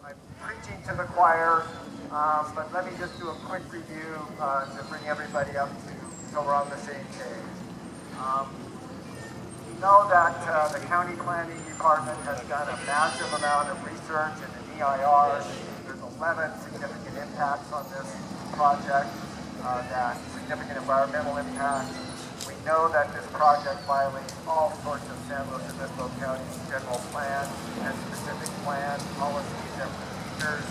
I'm preaching to the choir, but let me just do a quick review to bring everybody up so we're on the same page. We know that the County Planning Department has done a massive amount of research in the EIR. There's 11 significant impacts on this project, that significant environmental impacts. We know that this project violates all sorts of San Luis Obispo County's general plan and specific plan, policies, and procedures.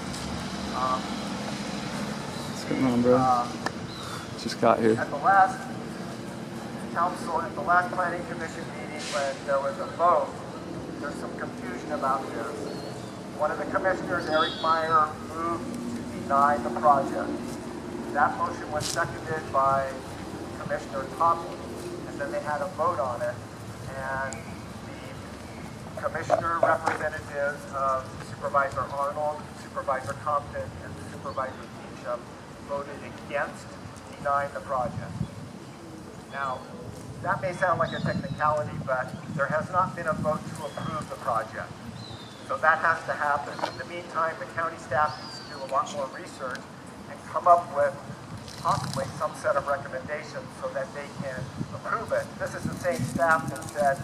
What's going on, bro? Just got here. At the last planning commission meeting, when there was a vote, there's some confusion about this. One of the commissioners, Eric Meyer, moved to deny the project. That motion was seconded by Commissioner Topping, and then they had a vote on it, and the commissioner representatives of Supervisor Arnold, Supervisor Compton, and Supervisor Beecham voted against denying the project. Now, that may sound like a technicality, but there has not been a vote to approve the project. So that has to happen. In the meantime, the county staff needs to do a lot more research and come up with possibly some set of recommendations so that they can approve it. This is the same staff that said,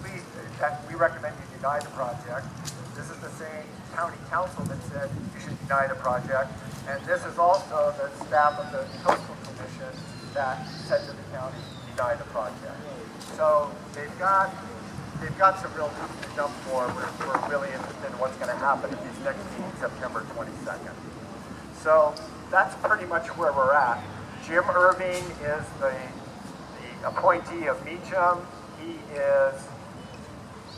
please, that we recommend you deny the project. This is the same county council that said you should deny the project. And this is also the staff of the coastal commission that said to the county, deny the project. So they've got some real hoops to jump for. We're really interested in what's going to happen at these next meetings, September 22nd. So that's pretty much where we're at. Jim Irving is the appointee of Meacham. He is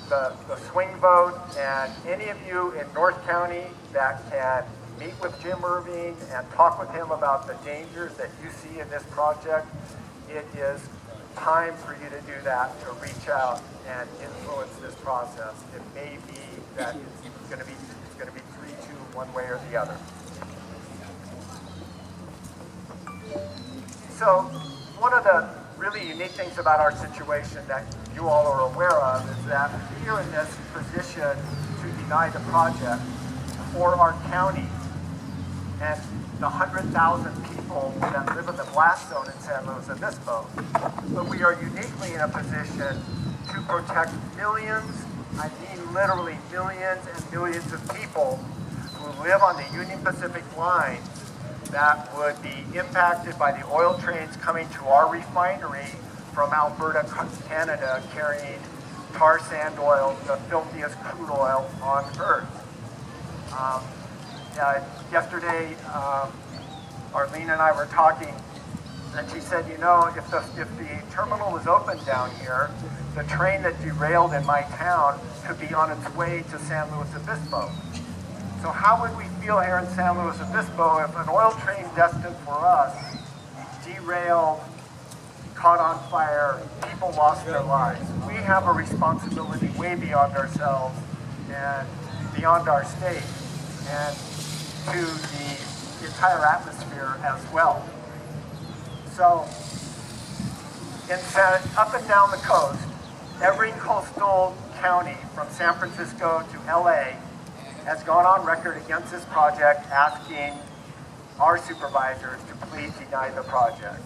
the swing vote, and any of you in North County that can meet with Jim Irving and talk with him about the dangers that you see in this project, it is time for you to do that, to reach out and influence this process. It may be that it's going to be 3-2 one way or the other. So one of the really unique things about our situation that you all are aware of is that we are in this position to deny the project for our county and the 100,000 people that live in the blast zone in San Luis Obispo. But we are uniquely in a position to protect millions, I mean literally millions and millions of people who live on the Union Pacific line that would be impacted by the oil trains coming to our refinery from Alberta, Canada, carrying tar sand oil, the filthiest crude oil on earth. Yesterday, Arlene and I were talking, and she said, you know, if the terminal was open down here, the train that derailed in my town could be on its way to San Luis Obispo. So how would we feel here in San Luis Obispo if an oil train destined for us derailed, caught on fire, people lost their lives? We have a responsibility way beyond ourselves and beyond our state and to the entire atmosphere as well. So up and down the coast, every coastal county from San Francisco to LA has gone on record against this project, asking our supervisors to please deny the project.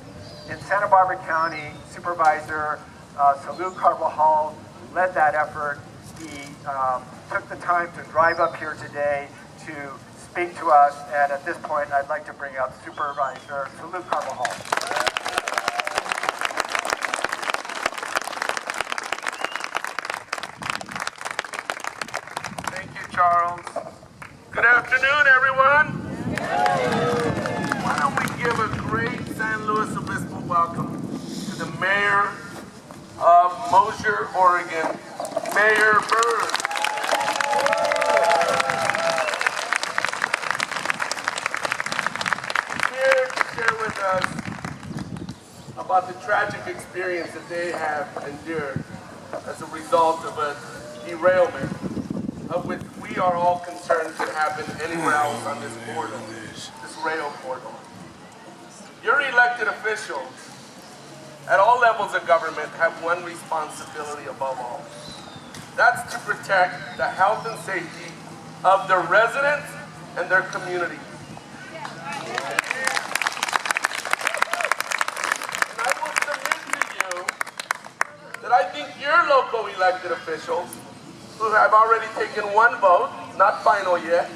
In Santa Barbara County, Supervisor Salud Carvajal led that effort. He took the time to drive up here today to speak to us, and at this point, I'd like to bring up Supervisor Salud Carvajal. Thank you, Charles. Good afternoon, everyone. Why don't we give a great San Luis Obispo welcome to the Mayor of Mosher, Oregon, Mayor Bird. Here to share with us about the tragic experience that they have endured as a result of a derailment of which we are all concerned could happen anywhere else on this corridor, this rail corridor. Your elected officials at all levels of government have one responsibility above all. That's to protect the health and safety of the residents and their community. And I will submit to you that I think your local elected officials, who have already taken one vote, not final yet,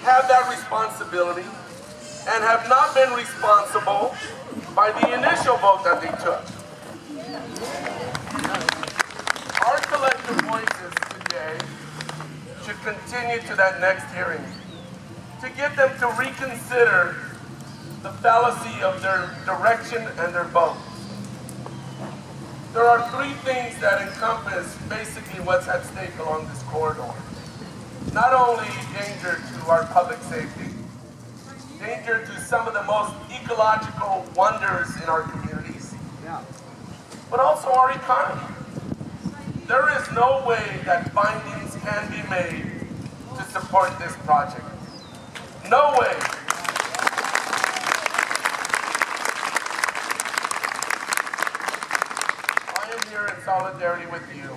have that responsibility and have not been responsible by the initial vote that they took. Our collective voices today should continue to that next hearing to get them to reconsider the fallacy of their direction and their vote. There are three things that encompass basically what's at stake along this corridor. Not only danger to our public safety, danger to some of the most ecological wonders in our communities, but also our economy. There is no way that findings can be made to support this project. No way. I am here in solidarity with you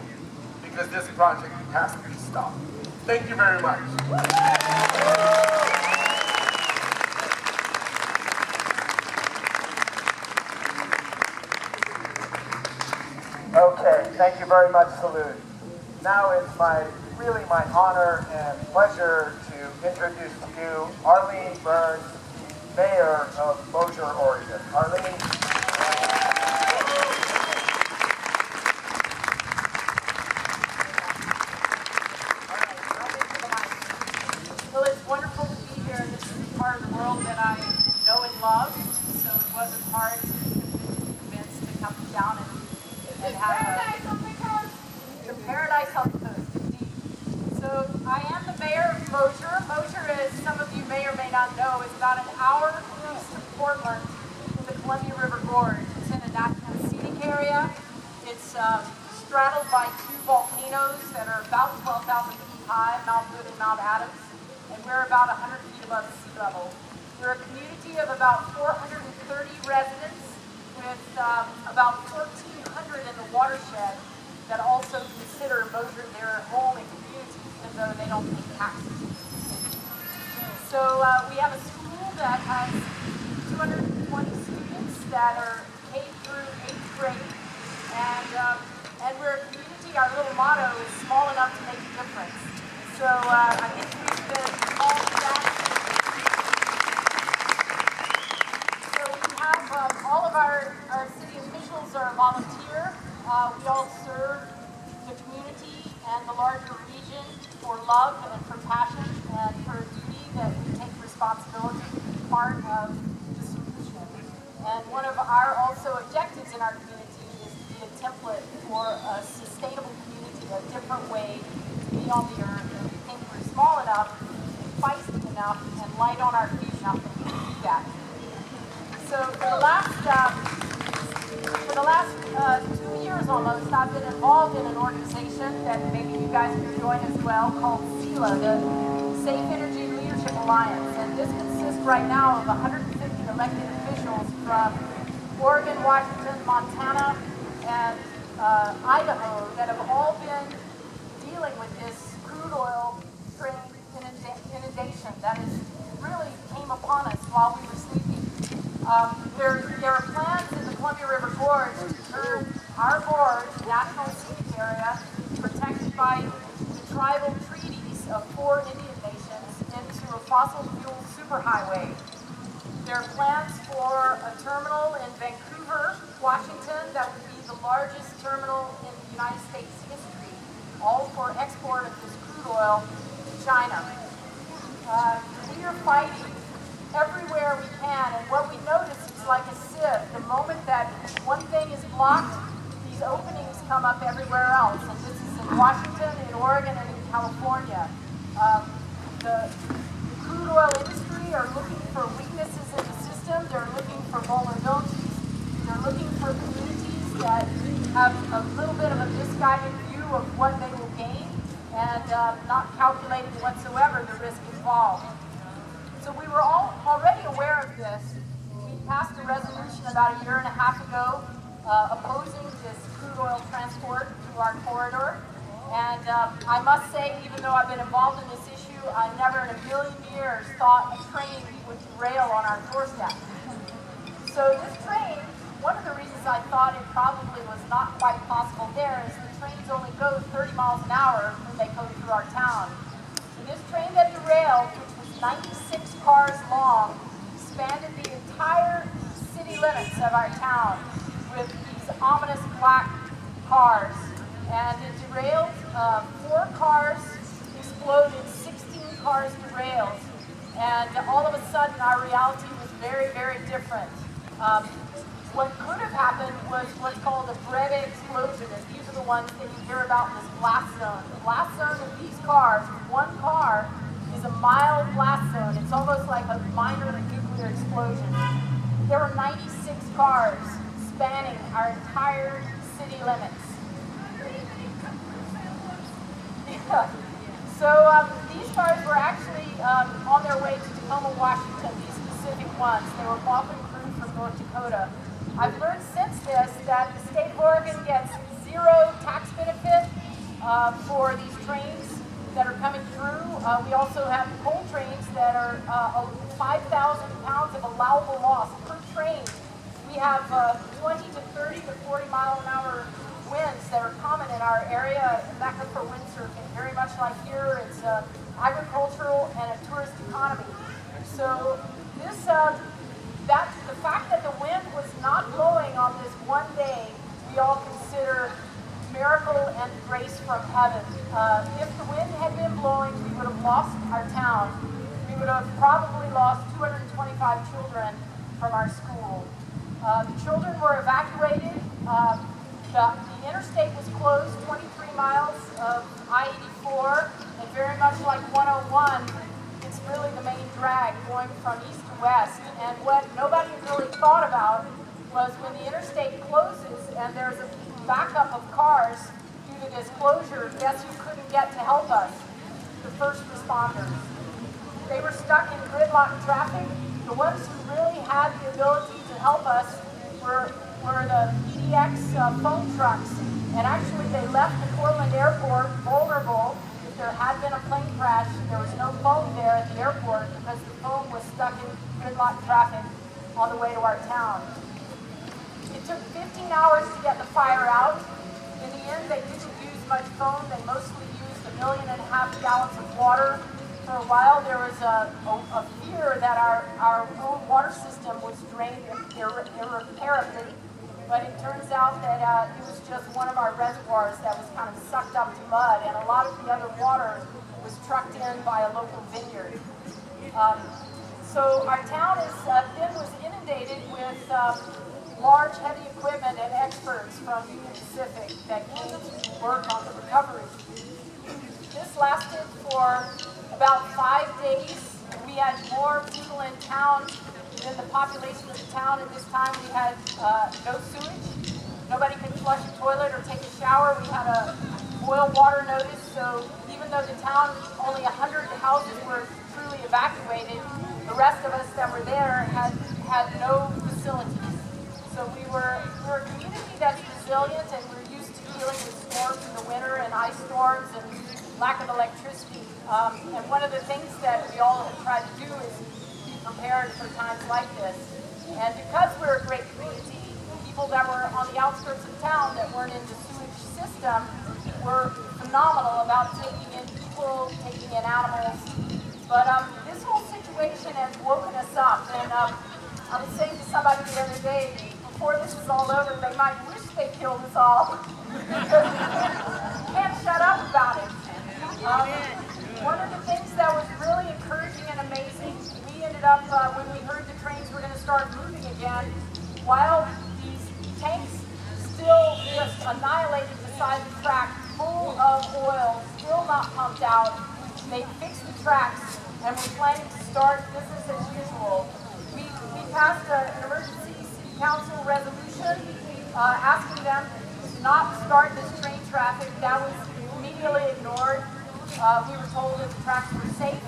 because this project has to be stopped. Thank you very much. Okay, thank you very much, Salud. Now it's really my honor and pleasure to introduce to you Arlene Burns, Mayor of Mosier, Oregon. Arlene. Well, it's wonderful to be here. This is a part of the world that I know and love, so it wasn't hard to convince to come down and have the paradise on the coast, indeed. So I am the mayor of Mosier. Mosier, as some of you may or may not know, is about an hour east of Portland in the Columbia River Gorge. It's in a national scenic area. It's straddled by two volcanoes that are about 12,000 feet high, Mount Hood and Mount Adams, and we're about 100 feet above sea level. We're a community of about 430 residents with about 1,400 in the watershed that also consider Mosier their home and community, even though they don't pay taxes. So we have a school that has 220 students that are K through 8th grade, and we're a community. Our little motto is small enough to make a difference. So I think we've been all that. So we have all of our city officials are volunteer. We all serve the community and the larger region for love and for passion and for a duty that we take responsibility to be part of the solution. And one of our also objectives in our community is to be a template for a sustainable community, a different way to be on the earth. And we think we're small enough, feisty enough, and light on our feet enough that we can do that. So for the last 2 years almost, I've been involved in an organization that maybe you guys can join as well, called SELA, the Safe Energy Leadership Alliance. And this consists right now of 150 elected officials from Oregon, Washington, Montana, and Idaho that have all been dealing with this crude oil train inundation that really came upon us while we were sleeping. There are plans in the Columbia River Gorge to turn our gorge, national scenic area, protected by the tribal treaties of 4 Indian nations, into a fossil fuel superhighway. There are plans for a terminal in Vancouver, Washington, that would be the largest terminal in the United States history, all for export of this crude oil to China. We are fighting everywhere we can, and what we notice is like a sieve. The moment that one thing is blocked, these openings come up everywhere else, and this is in Washington, in Oregon, and in California. The crude oil industry are looking for weaknesses in the system. They're looking for vulnerabilities. They're looking for communities that have a little bit of a misguided view of what they will gain, and not calculating whatsoever the risk involved. So we were all already aware of this. We passed a resolution about a year and a half ago opposing this crude oil transport through our corridor. And I must say, even though I've been involved in this issue, I never in a million years thought a train would derail on our doorstep. So this train, one of the reasons I thought it probably was not quite possible there is the trains only go 30 miles an hour when they go through our town. So this train that derailed, which was 96 cars long, spanned the entire city limits of our town with these ominous black cars. And it derailed, 4 cars exploded, 16 cars derailed. And all of a sudden our reality was very, very different. What could have happened was what's called a breve explosion, and these are the ones that you hear about in this blast zone. The blast zone of these cars, one car, is a mild blast zone. It's almost like a minor nuclear explosion. There were 96 cars spanning our entire city limits. Yeah. So these cars were actually on their way to Tacoma, Washington, these specific ones. They were often crewed from North Dakota. I've learned since this that the state of Oregon gets 0 tax benefit for these trains that are coming through. We also have coal trains that are 5,000 pounds of allowable loss per train. We have 20 to 30 to 40 mile an hour winds that are common in our area, Mecca for windsurfing. Very much like here, it's agricultural and a tourist economy. So this, the fact that the wind was not blowing on this one day, we all consider miracle and grace from heaven. If the wind had been blowing, we would have lost our town. We would have probably lost 225 children from our school. The children were evacuated. The interstate was closed, 23 miles of I-84, and very much like 101, it's really the main drag going from east to west. And what nobody really thought about was when the interstate closes and there's a backup of cars due to this closure, guess who couldn't get to help us? The first responders. They were stuck in gridlock traffic. The ones who really had the ability to help us were the PDX phone trucks. And actually they left the Portland airport vulnerable. If there had been a plane crash, there was no phone there at the airport because the phone was stuck in gridlock traffic on the way to our town. It took 15 hours to get the fire out. In the end, they didn't use much foam. They mostly used 1.5 million gallons of water. For a while, there was a fear that our own water system was drained irreparably. But it turns out that it was just one of our reservoirs that was kind of sucked up to mud, and a lot of the other water was trucked in by a local vineyard. So our town was inundated with large, heavy equipment and experts from Union Pacific that came to work on the recovery. This lasted for about 5 days. We had more people in town than the population of the town. At this time, we had no sewage. Nobody could flush a toilet or take a shower. We had a boil water notice, so even though the town, only 100 houses were truly evacuated, the rest of us that were there had no facilities. So we're a community that's resilient, and we're used to dealing with storms in the winter and ice storms and lack of electricity. And one of the things that we all have tried to do is be prepared for times like this. And because we're a great community, people that were on the outskirts of town that weren't in the sewage system were phenomenal about taking in people, taking in animals. But this whole situation has woken us up. And I was saying to somebody the other day, before this is all over, they might wish they killed us all. Can't shut up about it. One of the things that was really encouraging and amazing, we ended up, when we heard the trains were going to start moving again, while these tanks still just annihilated the side of the track, full of oil, still not pumped out, they fixed the tracks, and we're planning to start business as usual. We passed an emergency city council resolution asking them to not start this train traffic. That was immediately ignored. We were told that the tracks were safe.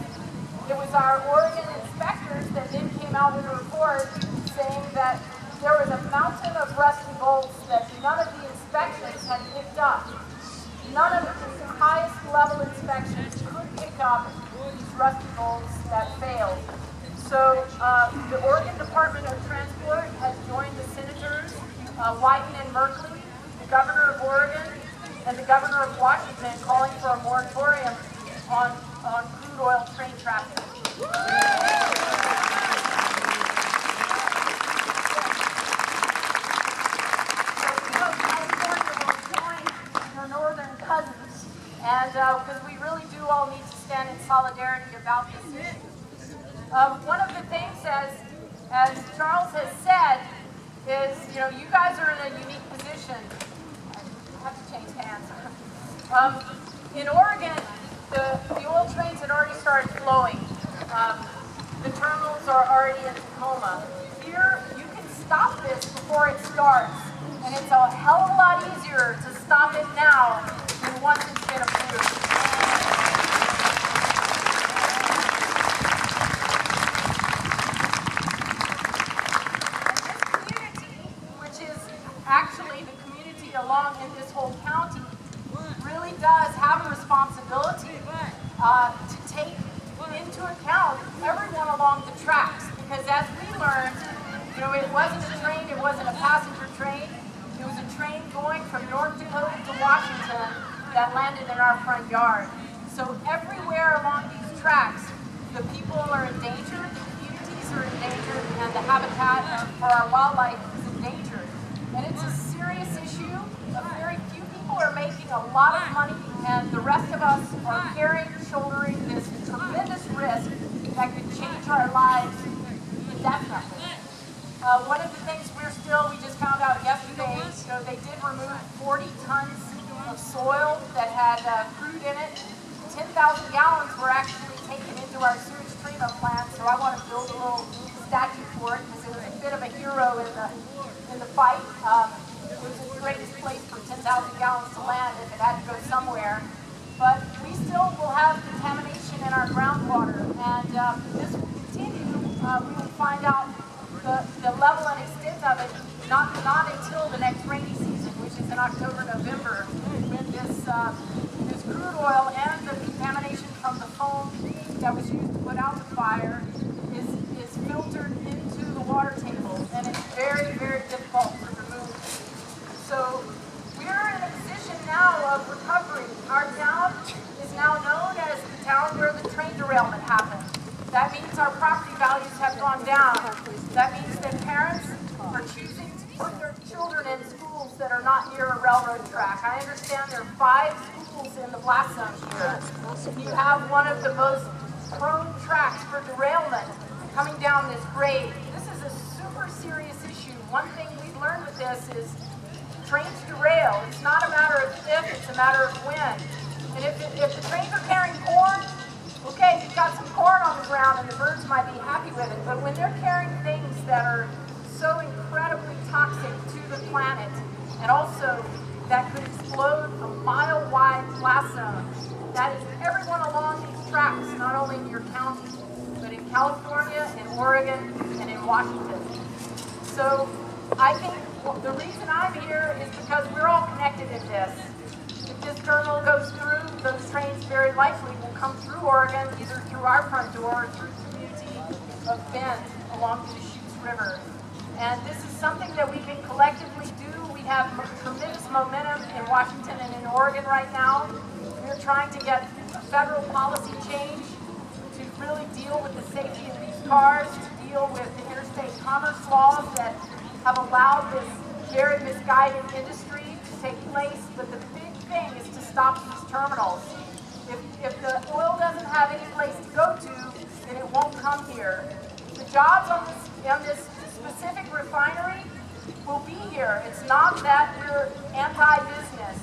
It was our Oregon inspectors that then came out with a report saying that there was a mountain of rusty bolts that none of the inspections had picked up. None of the highest level inspections could pick up these rusty molds that failed. So the Oregon Department of Transport has joined the senators, Wyden and Merkley, the governor of Oregon, and the governor of Washington, calling for a moratorium on crude oil train traffic. Northern cousins, and because we really do all need to stand in solidarity about this issue. One of the things, as Charles has said, is you guys are in a unique position. I have to change hands. In Oregon, the oil trains had already started flowing. The terminals are already in Tacoma. Here, you can stop this before it starts. And it's a hell of a lot easier to stop it now than once it's been approved. And this community, which is actually the community along in this whole county, really does have a responsibility to take into account everyone along the tracks. Because as we learned, it wasn't a train, it wasn't a passenger train. It was a train going from North Dakota to Washington that landed in our front yard. So everywhere along these tracks, the people are endangered, the communities are endangered, and the habitat for our wildlife is endangered. And it's a serious issue. Very few people are making a lot of money, and the rest of us are shouldering this tremendous risk that could change our lives indefinitely. One of the things we just found out yesterday, they did remove 40 tons of soil that had crude in it. 10,000 gallons were actually taken into our sewage treatment plant, so I want to build a little statue for it because it was a bit of a hero in the fight. It was the greatest place for 10,000 gallons to land if it had to go somewhere. But we still will have contamination in our groundwater, and this will continue. We will find out the level and extent of it not until the next rainy season, which is in October, November, when this crude oil and the contamination from the foam that was used to put out the fire is filtered into the water table, and it's very, very difficult to remove. So we're in a position now of recovery. Our town is now known as the town where the train derailment happened. That means our property values have gone down. That means that parents are choosing to put their children in schools that are not near a railroad track. I understand there are 5 schools in the blast zone here. You have one of the most prone tracks for derailment coming down this grade. This is a super serious issue. One thing we've learned with this is trains derail. It's not a matter of if, it's a matter of when. And if the trains are carrying corn, okay, you've got some corn on the ground and the birds might be happy with it, but when they're carrying things that are so incredibly toxic to the planet, and also that could explode a mile-wide blast zone, that is everyone along these tracks, not only in your county, but in California, in Oregon, and in Washington. So I think the reason I'm here is because we're all connected in this. If this terminal goes through, those trains very likely will come through Oregon, either through our front door or through the community of Bend along the Deschutes River. And this is something that we can collectively do. We have tremendous momentum in Washington and in Oregon right now. We're trying to get a federal policy change to really deal with the safety of these cars, to deal with the interstate commerce laws that have allowed this very misguided industry to take place. But the big thing is to stop these terminals. If the oil doesn't have any place to go to, then it won't come here. The jobs on this specific refinery will be here. It's not that we're anti-business.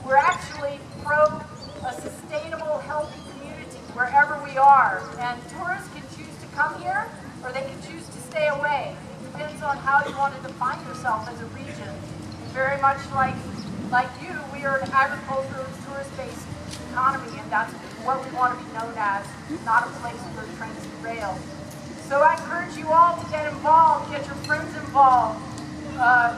We're actually pro a sustainable, healthy community wherever we are. And tourists can choose to come here or they can choose to stay away. It depends on how you want to define yourself as a region. Very much like you, we are an agricultural, tourist-based economy, and that's what we want to be known as, not a place where trains derail. So I encourage you all to get involved, get your friends involved,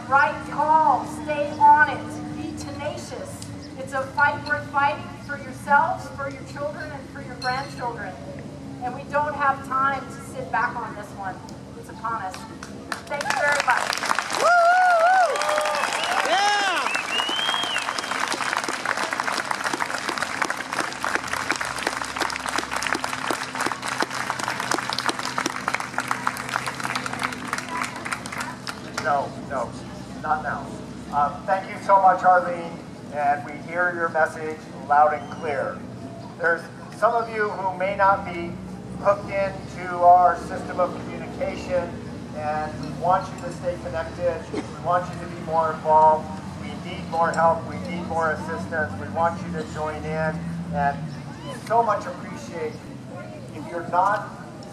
write calls, stay on it, be tenacious. It's a fight worth fighting for yourselves, for your children, and for your grandchildren. And we don't have time to sit back on this one. It's upon us. Thank you very much. No, not now. Thank you so much, Arlene, and we hear your message loud and clear. There's some of you who may not be hooked into our system of communication, and we want you to stay connected. We want you to be more involved. We need more help. We need more assistance. We want you to join in, and so much appreciate if you're not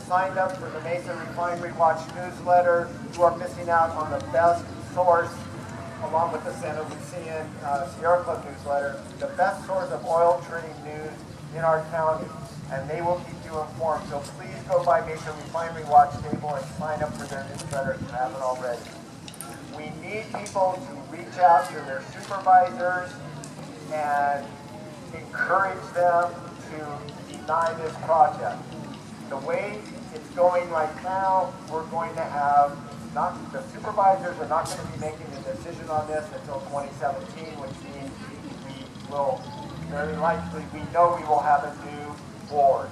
signed up for the Mesa Refinery Watch newsletter, you are missing out on the best source, along with the Santa Lucian Sierra Club newsletter, the best source of oil trading news in our county, and they will keep you informed. So please go by Mesa Refinery Watch table and sign up for their newsletter if you haven't already. We need people to reach out to their supervisors and encourage them to deny this project. The way it's going right now, we're going to have the supervisors are not going to be making a decision on this until 2017, which means we will very likely, we know we will have a new board.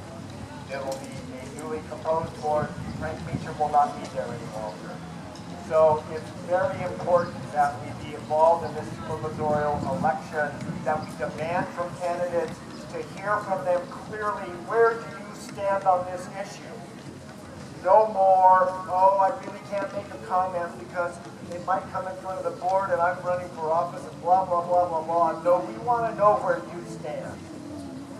It will be a newly composed board. Frank Meacham will not be there any longer. So it's very important that we be involved in this supervisorial election, that we demand from candidates to hear from them clearly, where do you stand on this issue? No more, oh, I really can't make a comment because it might come in front of the board and I'm running for office and blah, blah, blah, blah, blah. No, we want to know where you stand.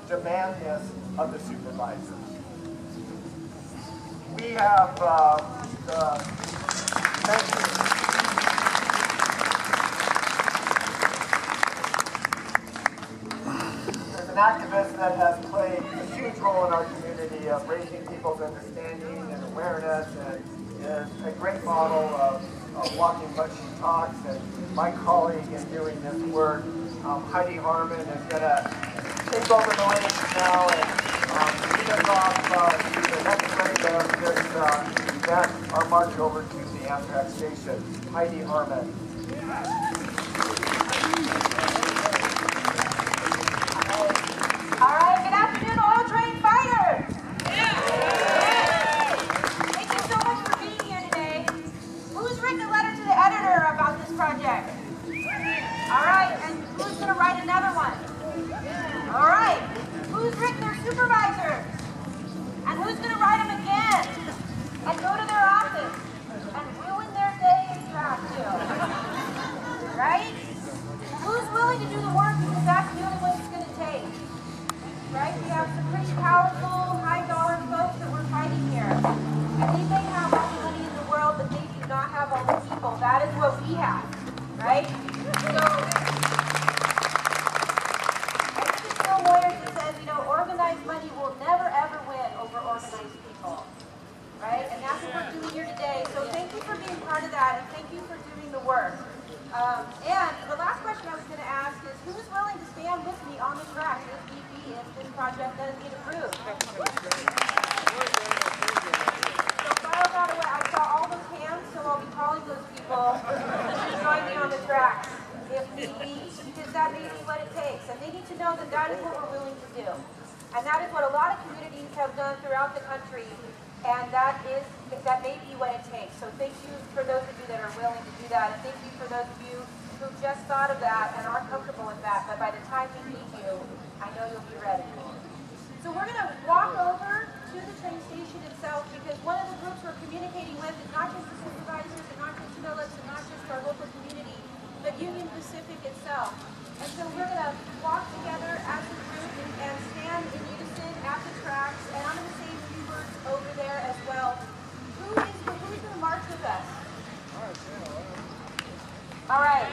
Demand this of the supervisors. We have there's an activist that has played a huge role in our community of raising people's understanding and awareness, and is a great model of walking what she talks. And my colleague in doing this work, Heidi Harmon, is going to take over the reins now and lead us off to the next leg of this event, our march over to the Amtrak station. Heidi Harmon. All right, good afternoon, oil train fighters. Thank you so much for being here today. Who's written a letter to the editor about this project? All right, and who's going to write another one? All right, who's written their supervisors? And who's going to write them again? And go to their office and ruin their day if you have to. Right? Who's willing to do the work because that's the only way it's going to take? Right? We have some pretty powerful, high-dollar folks that we're fighting here. And they may have all the money in the world, but they do not have all the people. That is what we have. Right? So, I think it's still lawyers that says, organized money will never, ever win over organized people. Right? And that's what we're doing here today. So thank you for being part of that, and thank you for doing the work. And the last question I was going to ask is, who's willing to stand with me on the track if need be if this project doesn't get approved? So file that away. I saw all those hands, so I'll be calling those people to join me on the track if need be, because that may be what it takes. And they need to know that that is what we're willing to do. And that is what a lot of communities have done throughout the country. And that may be what it takes. So thank you for those of you that are willing to do that. And thank you for those of you who just thought of that and are comfortable with that. But by the time we need you, I know you'll be ready. So we're going to walk over to the train station itself, because one of the groups we're communicating with is not just the supervisors and not just Phillips and not just our local community, but Union Pacific itself. And so we're going to walk together as a group and stand in unison at the tracks. And I'm going to say over there as well. Who's going to march with us? All right.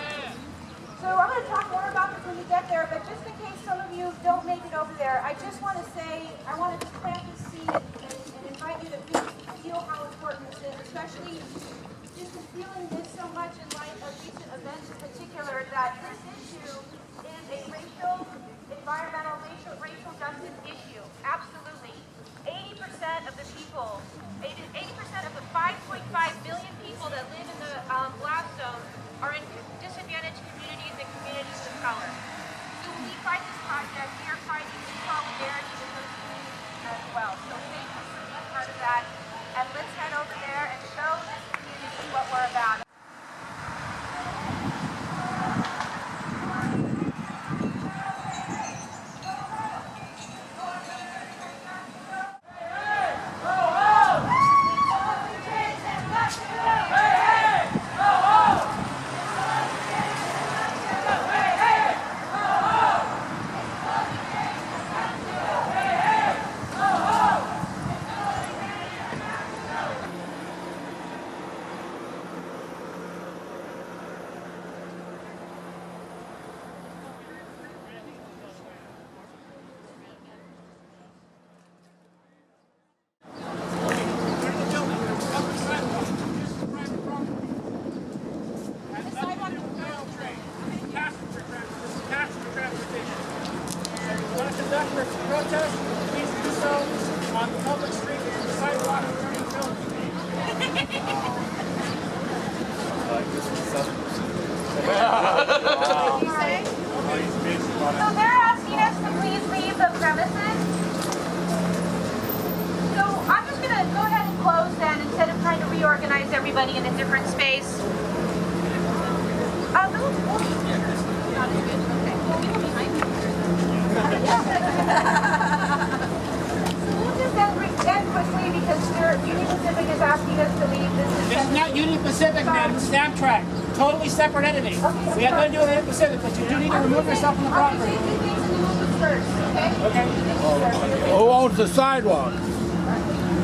So I'm going to talk more about this when we get there, but just in case some of you don't make it over there, I just want to say, I want to just plant the seed and invite you to feel how important this is, especially just feeling this so much in light of recent events in particular, that this issue is a environmental, racial justice issue. Absolutely. 80% of the people, 80% of the 5.5 billion people that live in the blast zone are in disadvantaged communities and communities of color. So when we fight this project, we are fighting in solidarity with those communities as well. So thank you for being part of that. And let's head over there and show this community what we're about. Protest, please do so on the public street and the sidewalk during Phillips. So they're asking us to please leave the premises. So I'm just going to go ahead and close then instead of trying to reorganize everybody in a different space. We'll just end quickly because Union Pacific is asking us to leave. This is not Union Pacific, man. It's Amtrak. Totally separate entity. We have nothing to do with Union Pacific, but you do need to remove yourself from the property. Okay? Who owns the sidewalk?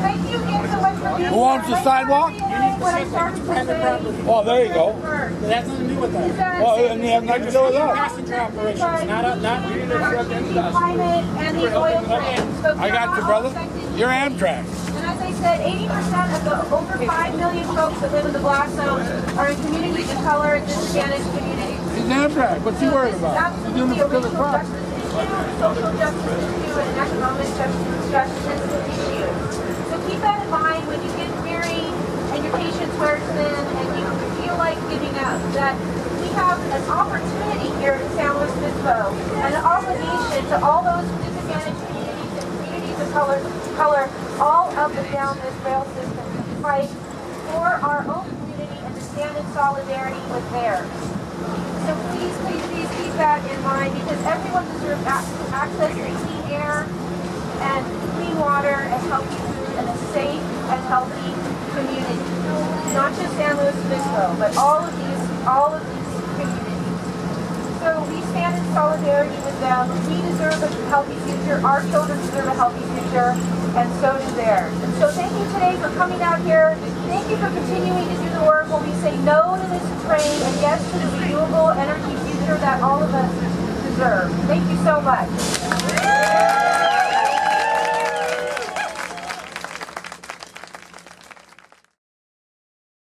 Thank you again so much for being Who owns the sidewalk? Union Pacific. It's private property. Oh, there you go. It has nothing to do with that. Well, and you have nothing to do with us. Passenger operations, not Union Pacific. Climate and the oil trade. So I got you, brother. You're Amtrak. And as I said, 80% of the over 5 million folks that live in the blast zone are in communities of color and disadvantaged communities. He's Amtrak. What's he worried about? He's doing it for the crowd. Social justice issue and an economic justice issue. So keep that in mind when you get weary and your patience wears thin and you feel like giving up, that we have an opportunity here in San Luis Obispo and an obligation to all those disadvantaged communities and communities of color all up and down this rail system to fight for our own community and to stand in solidarity with theirs. So please, please, please keep that in mind because everyone deserves access to clean air and clean water and healthy food and a safe and healthy community. Not just San Luis Obispo, but all of these communities. So we stand in solidarity with them. We deserve a healthy future. Our children deserve a healthy future, and so do theirs. And so thank you today for coming out here. Thank you for continuing to do the work when we say no to this train and yes to the renewable energy future that all of us deserve. Thank you so much.